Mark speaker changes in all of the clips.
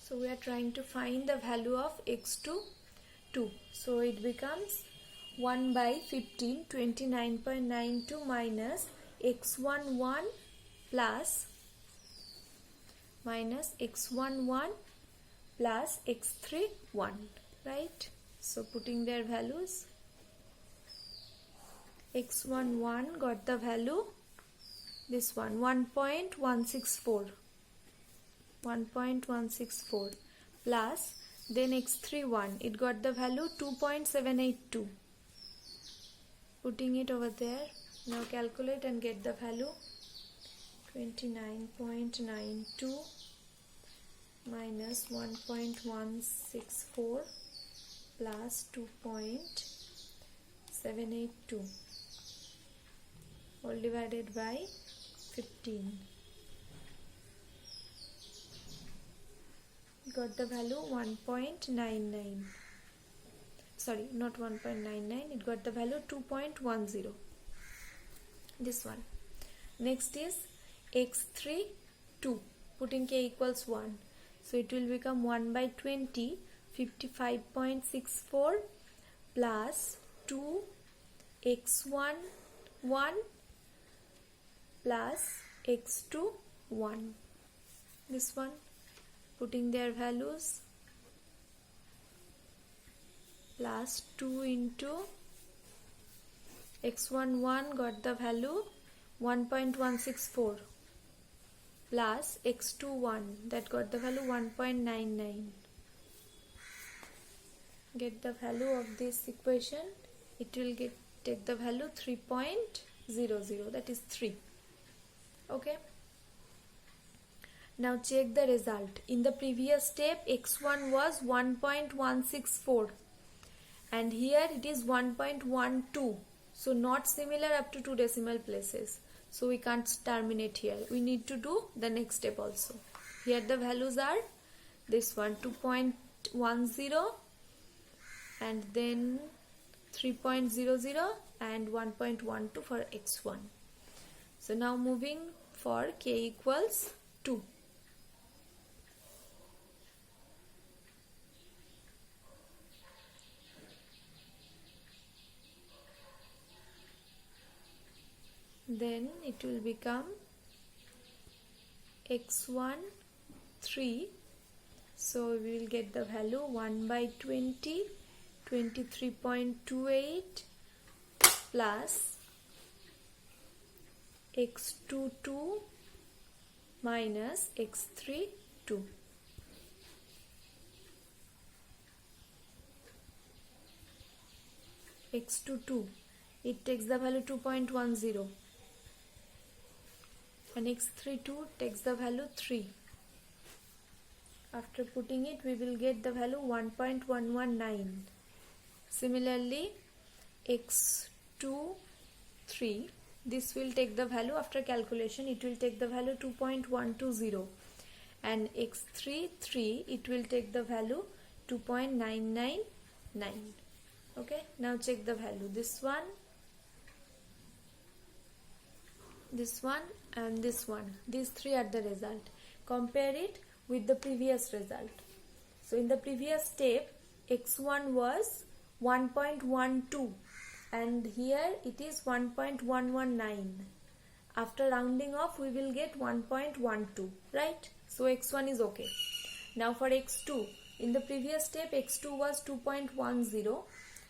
Speaker 1: So we are trying to find the value of x2, 2. So it becomes 1 by 15, 29.92 minus x1, 1 plus x1, 1 plus x3, 1. Right? So putting their values, x1, 1 got the value, this one 1.164 plus then x3, 1, it got the value 2.782. Putting it over there, now calculate and get the value, 29.92 minus 1.164 plus 2.782 all divided by 15. Got the value 1.99. Sorry, not 1.99. It got the value 2.10. This one. Next is x3, 2. Putting k equals 1. So it will become 1 by 20, 55.64 plus 2 x1, 1 plus x2, 1. This one. Putting their values, plus 2 into x1, 1 got the value 1.164 plus x2, 1 that got the value 1.99. Get the value of this equation, it will take the value 3.00, that is 3. Okay. Now check the result. In the previous step, x1 was 1.164 and here it is 1.12. So not similar up to 2 decimal places. So we can't terminate here. We need to do the next step also. Here the values are this one 2.10 and then 3.00 and 1.12 for x1. So now moving for k equals 2. Then it will become x1, 3. So we will get the value 1 by 20, 23.28 plus x2, 2 minus x3, 2. x2, 2. It takes the value 2.10. And x3, 2 takes the value 3. After putting it, we will get the value 1.119. Similarly, x2, 3, this will take the value after calculation, it will take the value 2.120. And x3, 3, it will take the value 2.999. Okay, now check the value. This one, and this one. These three are the result. Compare it with the previous result. So in the previous step, x1 was 1.12 and here it is 1.119. After rounding off, we will get 1.12, right? So x1 is okay. Now for x2, in the previous step, x2 was 2.10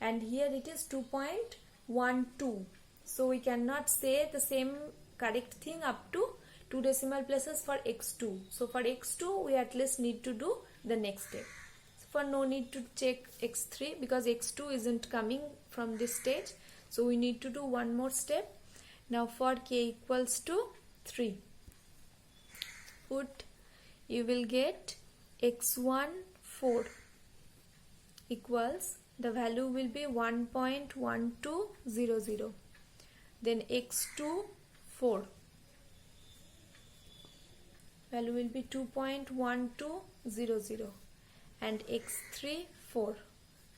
Speaker 1: and here it is 2.12. So we cannot say the same correct thing up to 2 decimal places for x2. So for x2, we at least need to do the next step. So for no need to check x3 because x2 isn't coming from this stage. So we need to do one more step. Now for k equals to 3, you will get x1, 4 equals, the value will be 1.1200. Then x2, 4, value will be 2.1200 and x3, 4,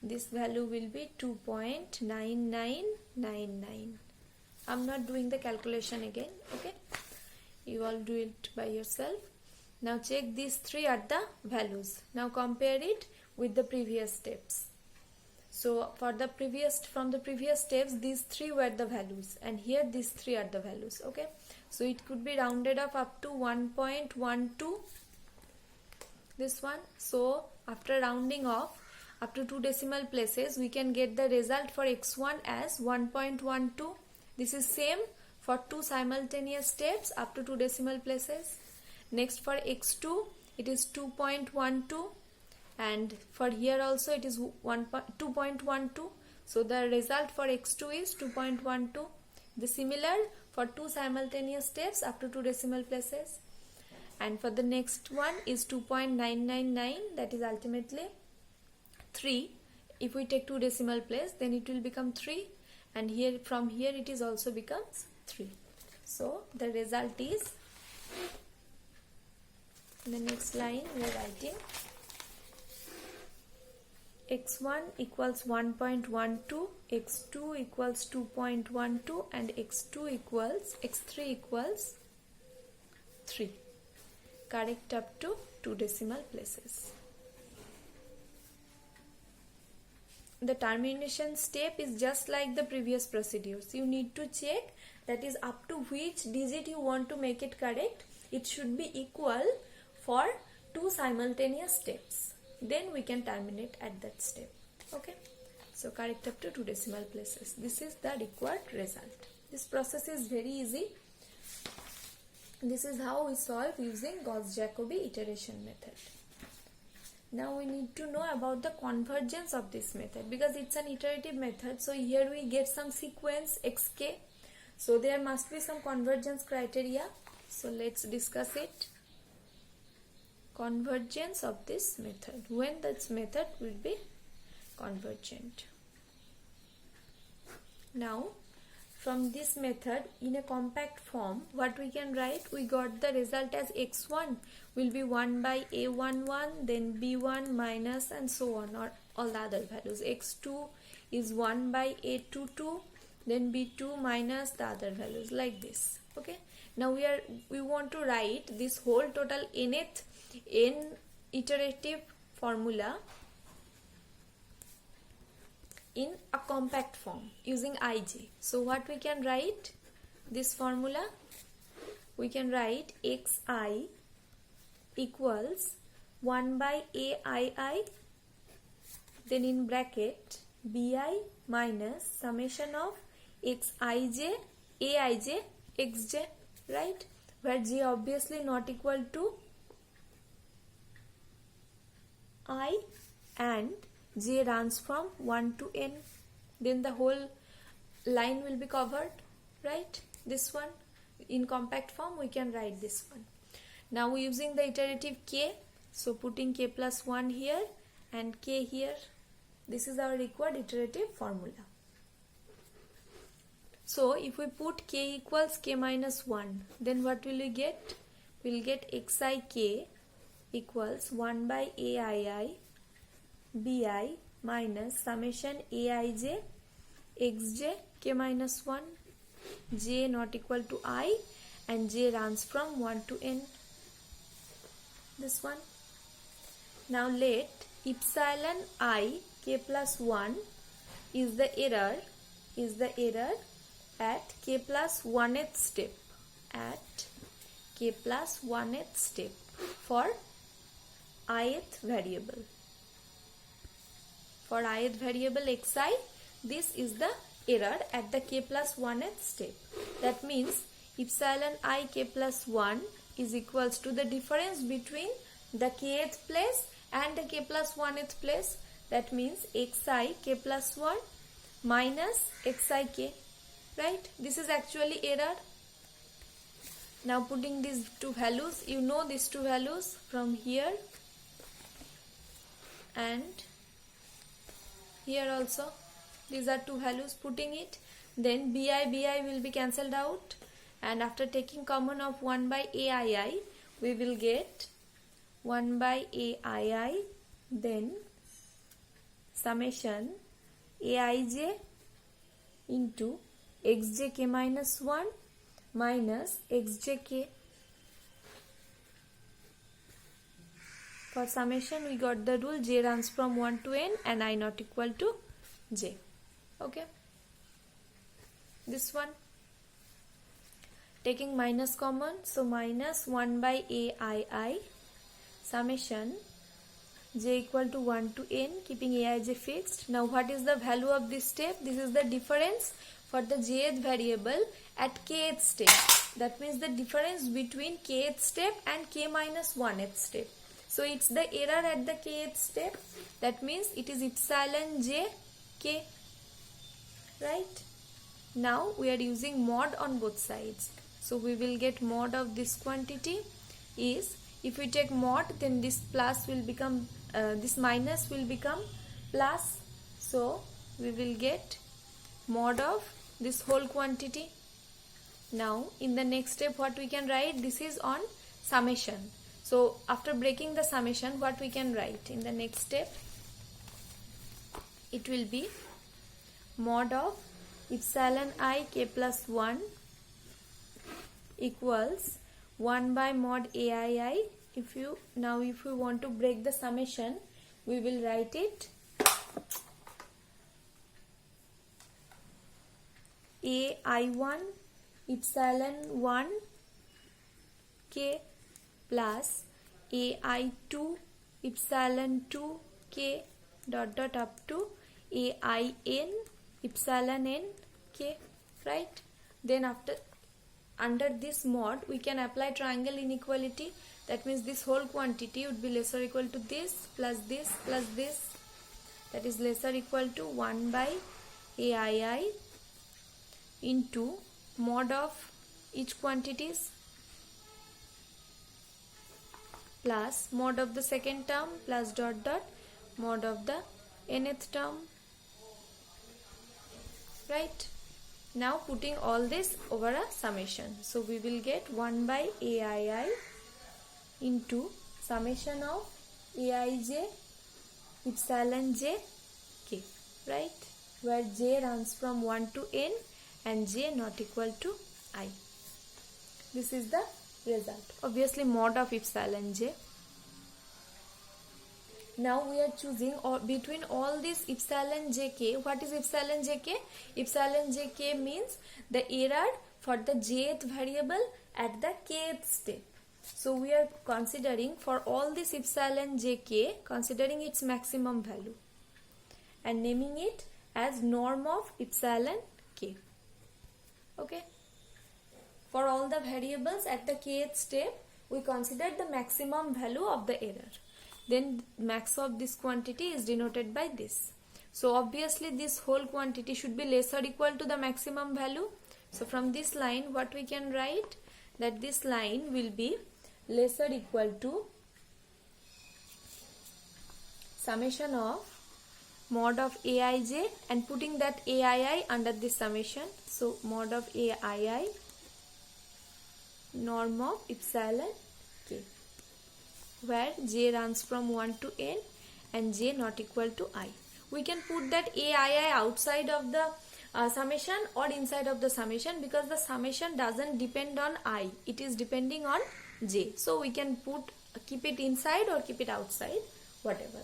Speaker 1: this value will be 2.9999. I'm not doing the calculation again, okay? You all do it by yourself. Now check these three are the values. Now compare it with the previous steps. So from the previous steps, these three were the values, and here these three are the values. Okay, so it could be rounded up to 1.12, this one. So after rounding off up to 2 decimal places, we can get the result for x1 as 1.12. This is same for 2 simultaneous steps up to 2 decimal places. Next for x2, it is 2.12, and for here also it is 2.12. So the result for x2 is 2.12. The similar for 2 simultaneous steps up to 2 decimal places. And for the next one is 2.999, that is ultimately 3. If we take 2 decimal place, then it will become 3, and here from here it is also becomes 3. So the result is, in the next line we are writing x1 equals 1.12, x2 equals 2.12, and x3 equals 3. Correct up to 2 decimal places. The termination step is just like the previous procedures. You need to check that is up to which digit you want to make it correct. It should be equal for 2 simultaneous steps. Then we can terminate at that step. Okay, so correct up to 2 decimal places. This is the required result. This process is very easy. This is how we solve using Gauss-Jacobi iteration method. Now we need to know about the convergence of this method, because it's an iterative method. So here we get some sequence xk. So there must be some convergence criteria. So let's discuss it. Convergence of this method. When this method will be convergent. Now from this method in a compact form, what we can write, we got the result as x1 will be 1 by a11, then b1 minus, and so on, or all the other values. X2 is 1 by a22, then b2 minus the other values, like this. Okay, now we want to write this whole total n iterative formula in a compact form using ij. So what we can write this formula? We can write xi equals 1 by aii, then in bracket bi minus summation of xij, aij, xj, right? Where j obviously not equal to I, and j runs from 1 to n. Then the whole line will be covered, right? This one in compact form we can write this one. Now using the iterative k, so putting k plus 1 here and k here. This is our required iterative formula. So if we put k equals k minus 1, then what will we get? We will get xik equals 1 by aii bi minus summation aij xj k minus 1, j not equal to I, and j runs from 1 to n. This one. Now let epsilon I k plus 1 is the error at k plus 1th step, at k plus 1th step for ith variable. For ith variable xi, this is the error at the k plus 1th step. That means epsilon I k plus 1 is equals to the difference between the kth place and the k plus 1th place. That means xi k plus 1 minus xik, right? This is actually error. Now putting these two values, you know these two values from here and here also. These are two values. Putting it, then bi will be cancelled out, and after taking common of 1 by aii, we will get 1 by aii, then summation aij into xjk minus 1 minus xjk. For summation we got the rule j runs from 1 to n and I not equal to j. Okay, this one taking minus common, so minus 1 by aii summation j equal to 1 to n, keeping aij fixed. Now what is the value of this step? This is the difference for the jth variable at kth step. That means the difference between kth step and k minus 1th step. So it's the error at the kth step. That means it is epsilon j k. Right? Now we are using mod on both sides. So we will get mod of this quantity is, if we take mod, then this plus will become this minus will become plus. So we will get mod of this whole quantity. Now in the next step what we can write, this is on summation. So after breaking the summation, what we can write in the next step, it will be mod of epsilon I k plus 1 equals 1 by mod aii. If you want to break the summation, we will write it ai1 epsilon 1 k plus ai2 epsilon 2 k dot dot up to ain epsilon n k, right? Then under this mod we can apply triangle inequality. That means this whole quantity would be lesser or equal to this plus this plus this, that is lesser or equal to 1 by aii into mod of each quantities plus mod of the second term plus dot dot mod of the nth term. Right? Now putting all this over a summation. So we will get 1 by aii into summation of aij epsilon j k, right? Where j runs from 1 to n and j not equal to I. This is the result. Obviously mod of epsilon j. Now we are choosing between all this epsilon jk. What is epsilon jk? Epsilon jk means the error for the jth variable at the kth step. So we are considering for all this epsilon jk, considering its maximum value and naming it as norm of epsilon k. Okay. For all the variables at the kth step, we consider the maximum value of the error. Then max of this quantity is denoted by this. So obviously this whole quantity should be less or equal to the maximum value. So from this line what we can write, that this line will be less or equal to summation of mod of aij and putting that aii under this summation. So mod of aii norm of epsilon k, where j runs from 1 to n and j not equal to I. We can put that aii outside of the summation or inside of the summation, because the summation doesn't depend on I, it is depending on j. So we can keep it inside or keep it outside, whatever.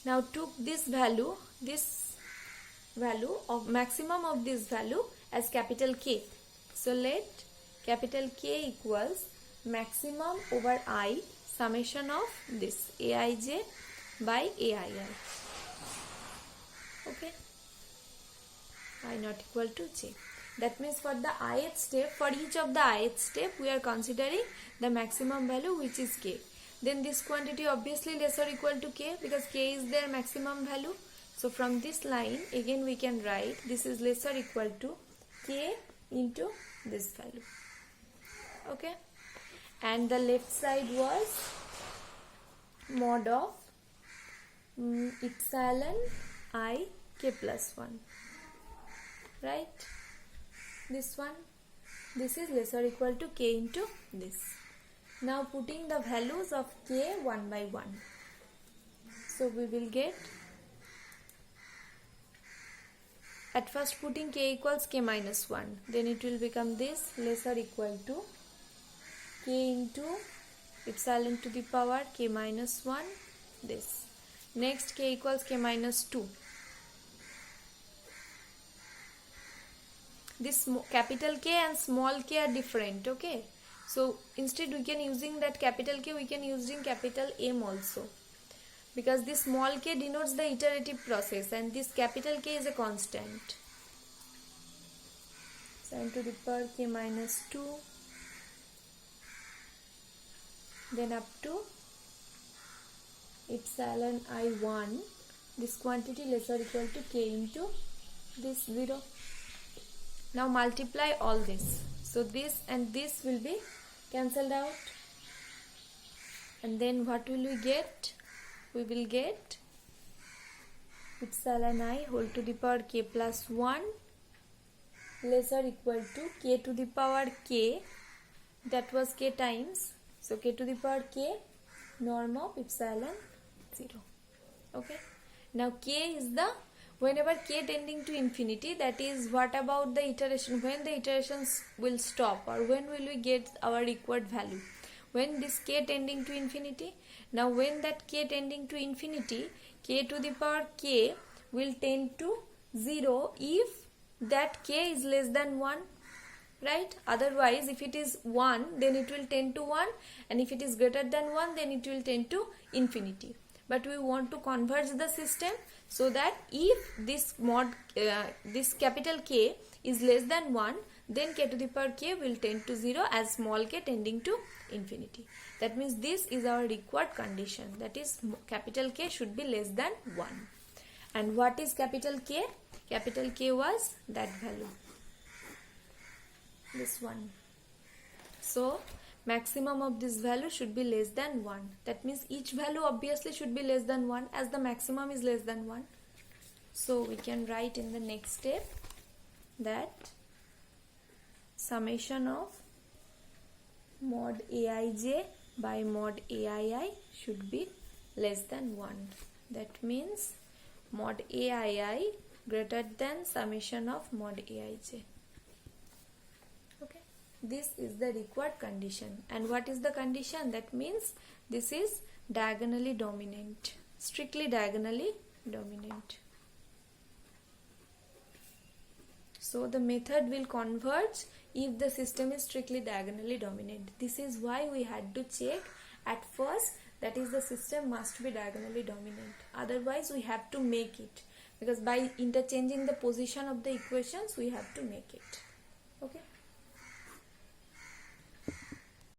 Speaker 1: Now took this value of maximum of this value as capital K. So let capital K equals maximum over I summation of this aij by aii. Okay, I not equal to j. That means for the ith step, for each of the ith step we are considering the maximum value, which is k. Then this quantity obviously less or equal to k, because k is their maximum value. So from this line again we can write this is less or equal to k into this value. Okay, and the left side was mod of epsilon I k plus 1, right? This one, this is less or equal to k into this. Now putting the values of k one by one. So we will get, at first putting k equals k minus 1, then it will become this less or equal to k into epsilon to the power k minus 1 this. Next k equals k minus 2. This capital K and small k are different, okay? So instead we can using that capital K, we can using capital M also, because this small k denotes the iterative process and this capital K is a constant. Sin to the power k minus 2, then up to epsilon I1, this quantity less or equal to k into this 0. Now multiply all this. So this and this will be cancelled out. And then what will we get? We will get epsilon I whole to the power k plus 1 less or equal to k to the power k, that was k times. So k to the power k norm of epsilon 0. Okay. Now k is the, whenever k tending to infinity, that is what about the iteration, when the iterations will stop or when will we get our required value? When this k tending to infinity. Now when that k tending to infinity, k to the power k will tend to 0 if that k is less than 1, right? Otherwise if it is 1 then it will tend to 1, and if it is greater than 1 then it will tend to infinity. But we want to converge the system so that if this this capital K is less than 1, then k to the power k will tend to 0 as small k tending to infinity. That means this is our required condition, that is capital K should be less than 1. And what is capital K? Capital K was that value, this one. So maximum of this value should be less than 1. That means each value obviously should be less than 1 as the maximum is less than 1. So we can write in the next step that summation of mod Aij by mod Aii should be less than 1. That means mod Aii greater than summation of mod Aij. Okay. This is the required condition. And what is the condition? That means this is diagonally dominant, strictly diagonally dominant. So the method will converge if the system is strictly diagonally dominant. This is why we had to check at first, that is the system must be diagonally dominant. Otherwise we have to make it, because by interchanging the position of the equations we have to make it.